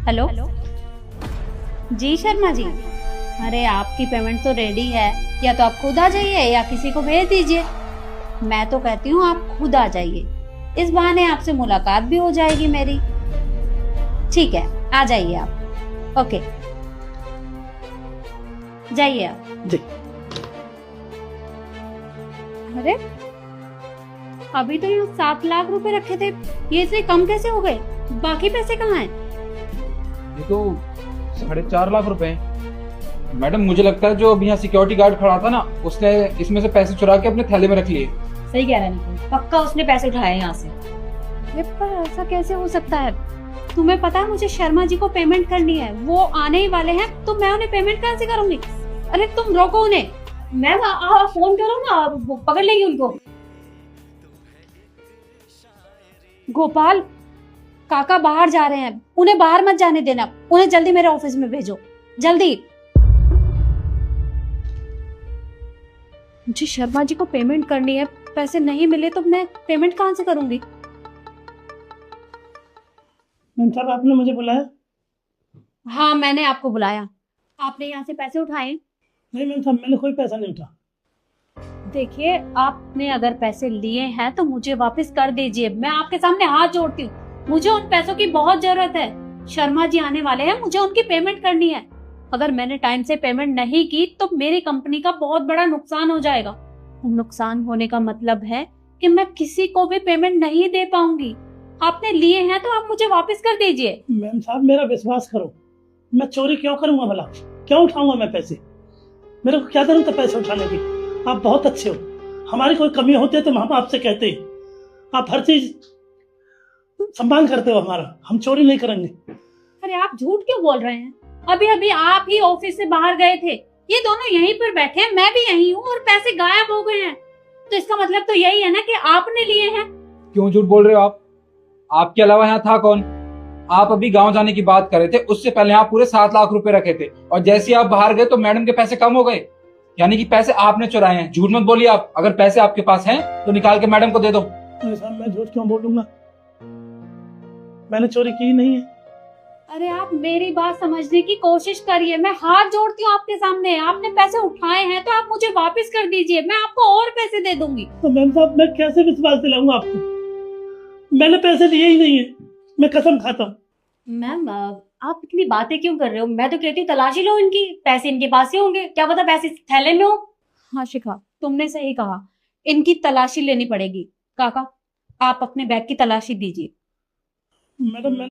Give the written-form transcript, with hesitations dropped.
Hello जी शर्मा जी। अरे आपकी payment तो रेडी है, या तो आप खुद आ जाइए या किसी को भेज दीजिए। मैं तो कहती हूँ आप खुद आ जाइए, इस बहाने आपसे मुलाकात भी हो जाएगी मेरी। ठीक है, आ जाइए आप। ओके, जाइए आप जी। अरे अभी तो यहाँ 7 लाख रुपए रखे थे, ये इतने कम कैसे हो गए? बाकी पैसे कहाँ हैं? ये तो 4.5 लाख रुपए हैं। मैडम मुझे लगता है जो अभी यहाँ सिक्योरिटी गार्ड खड़ा था ना, उसने इसमें से पैसे चुरा के अपने थैले में रख लिए। सही कह रहा है निखिल, पक्का उसने पैसे उठाए यहाँ से। अरे पर ऐसा कैसे हो सकता है? तुम्हें पता है मुझे शर्मा जी को पेमेंट करनी है, वो आने ही वाले हैं, तो मैं उन्हें पेमेंट कहाँ से करूंगी? अरे तुम रोको उन्हें। मैम आप फोन करो ना, वो पकड़ लेंगे उनको। गोपाल, काका बाहर जा रहे हैं, उन्हें बाहर मत जाने देना, उन्हें जल्दी मेरे ऑफिस में भेजो, जल्दी। मुझे शर्मा जी को पेमेंट करनी है, पैसे नहीं मिले तो मैं पेमेंट कहाँ से करूंगी? मैम साहब आपने मुझे बुलाया? हाँ मैंने आपको बुलाया। आपने यहाँ से पैसे उठाए? नहीं मैम साहब, मैंने कोई पैसा नहीं उठा। देखिए, आपने अगर पैसे लिए हैं तो मुझे वापस कर दीजिए, मैं आपके सामने हाथ जोड़ती हूँ। मुझे उन पैसों की बहुत जरूरत है। शर्मा जी आने वाले हैं, मुझे उनकी पेमेंट करनी है। अगर मैंने टाइम से पेमेंट नहीं की तो मेरी कंपनी का बहुत बड़ा नुकसान हो जाएगा। नुकसान होने का मतलब है कि मैं किसी को भी पेमेंट नहीं दे पाऊंगी। आपने लिए हैं तो आप मुझे वापस कर दीजिए। मैम साहब मेरा विश्वास करो, मैं चोरी क्यों करूंगा भला? क्यों उठाऊंगा मैं पैसे? मेरे को क्या जरूरत है पैसे उठाने की? आप बहुत अच्छे हो, हमारी कोई कमी होती है तो हम आपसे कहते हैं। आप हर चीज सम्मान करते हो हमारा, हम चोरी नहीं करेंगे। अरे आप झूठ क्यों बोल रहे हैं? अभी अभी आप ही ऑफिस से बाहर गए थे, ये दोनों यहीं पर बैठे हैं, मैं भी यहीं हूँ, और पैसे गायब हो गए हैं। तो इसका मतलब तो यही है ना कि आपने लिए हैं। क्यों झूठ बोल रहे हो आप? आपके अलावा यहाँ था कौन? आप अभी गांव जाने की बात कर रहे थे, उससे पहले यहाँ पूरे 7 लाख रुपए रखे थे, और जैसे ही आप बाहर गए तो मैडम के पैसे कम हो गए। यानी कि पैसे आपने चुराए हैं। झूठ मत बोलिए आप। अगर पैसे आपके पास हैं तो निकाल के मैडम को दे दो। नहीं साहब, मैं झूठ क्यों बोलूंगा? मैंने चोरी की ही नहीं है। अरे आप मेरी बात समझने की कोशिश करिए, मैं हाथ जोड़ती हूँ आपके सामने। आपने पैसे उठाए हैं तो आप मुझे वापस कर दीजिए, मैं आपको और पैसे दे दूंगी। तो मैम साहब मैं कैसे विश्वास दिलाऊंगा आपको? मैंने पैसे लिए ही नहीं है, मैं कसम खाता हूँ। मैम आप इतनी बातें क्यों कर रहे हो? मैं तो कहती हूँ तलाशी लो इनकी, पैसे इनके पास ही होंगे, क्या पता पैसे थैले में हो। हाँ शिखा, तुमने सही कहा, इनकी तलाशी लेनी पड़ेगी। काका, आप अपने बैग की तलाशी दीजिए। मैडम मैं